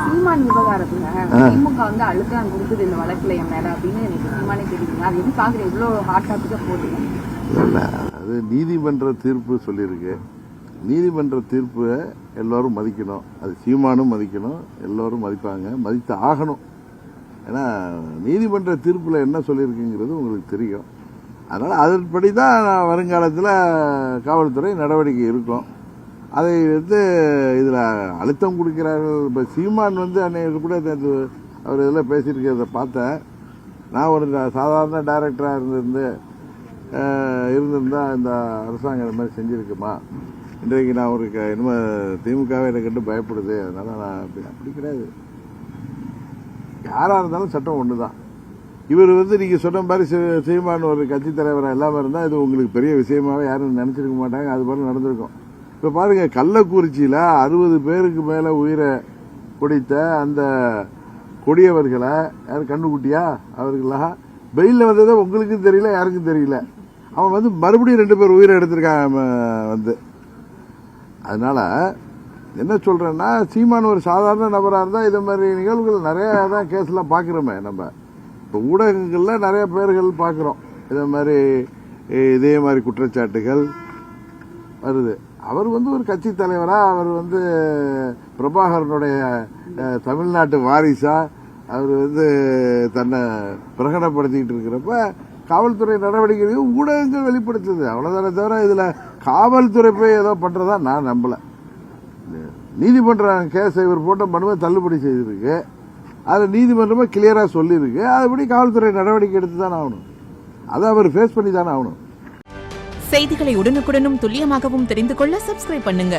சீமான் விவகாரத்துல திமுக வந்து அழுத்தம் கொடுக்குது இந்த வழக்குல என் மேல அப்படின்னு எனக்கு சீமானே தெரியுங்க. அது எதுக்காக இவ்வளவு ஹாட் டாபிக்கா போகுது? இல்ல, அது நீதிமன்ற தீர்ப்பு சொல்லியிருக்கு. நீதிமன்ற தீர்ப்பை எல்லோரும் மதிக்கணும். அது சீமானும் மதிக்கணும், எல்லோரும் மதிப்பாங்க, மதித்து ஆகணும். ஏன்னா நீதிமன்ற தீர்ப்பில் என்ன சொல்லியிருக்குங்கிறது உங்களுக்கு தெரியும். அதனால் அதன்படி தான் வருங்காலத்தில் காவல்துறை நடவடிக்கை இருக்கும். அதை வந்து இதில் அழுத்தம் கொடுக்கிறார்கள். இப்போ சீமான் வந்து அன்னைக்கு கூட அவர் இதில் பேசியிருக்கிறத பார்த்தேன். நான் ஒரு சாதாரண டைரக்டராக இருந்திருந்தா இந்த அரசாங்கம் இந்த மாதிரி செஞ்சுருக்குமா, இன்றைக்கு நான் ஒரு இனிமேல் திமுகவே என்னை கண்டு பயப்படுது, அதனால் நான் அப்படி கிடையாது. யாராக இருந்தாலும் சட்டம் ஒன்று தான். இவர் வந்து நீங்கள் சொன்ன மாதிரி சீமான் ஒரு கட்சி தலைவராக இல்லாமல் இருந்தால் இது உங்களுக்கு பெரிய விஷயமாவே யாரும் நினச்சிருக்க மாட்டாங்க. அது போல நடந்திருக்கும். இப்போ பாருங்க, கள்ளக்குறிச்சியில் 60 பேருக்கு மேலே உயிரை குடித்த அந்த கொடியவர்களை யார் கண்ணுக்குட்டியா அவர்களா பெயிலில் வந்ததை உங்களுக்கும் தெரியல, யாருக்கும் தெரியல. அவன் வந்து மறுபடியும் 2 பேர் உயிரை எடுத்திருக்கான் வந்து. அதனால என்ன சொல்றேன்னா, சீமான் ஒரு சாதாரண நபராக இருந்தால் இது மாதிரி நிகழ்வுகள் நிறைய தான் கேஸ்லாம் பார்க்குறோமே. நம்ம இப்போ ஊடகங்களில் நிறைய பேர்கள் பார்க்குறோம், இதே மாதிரி குற்றச்சாட்டுகள் வருது. அவர் வந்து ஒரு கட்சி தலைவராக, அவர் வந்து பிரபாகரனுடைய தமிழ்நாட்டு வாரிசா அவர் வந்து தன்னை பிரகடனப்படுத்திக்கிட்டு இருக்கிறப்ப காவல்துறை நடவடிக்கை ஊடகங்கள் வெளிப்படுத்துது. அவ்வளோதானே தவிர இதில் காவல்துறை போய் ஏதோ பண்ணுறதா நான் நம்பலை. நீதிமன்றம் கேஸை இவர் போட்ட மனுவை தள்ளுபடி செய்திருக்கு. அதில் நீதிமன்றமே கிளியராக சொல்லியிருக்கு. அதுபடி காவல்துறை நடவடிக்கை எடுத்து தானே ஆகணும். அதை அவர் ஃபேஸ் பண்ணி தானே ஆகணும். செய்திகளை உடனுக்குடனும் துல்லியமாகவும் தெரிந்து கொள்ள சப்ஸ்கிரைப் பண்ணுங்க.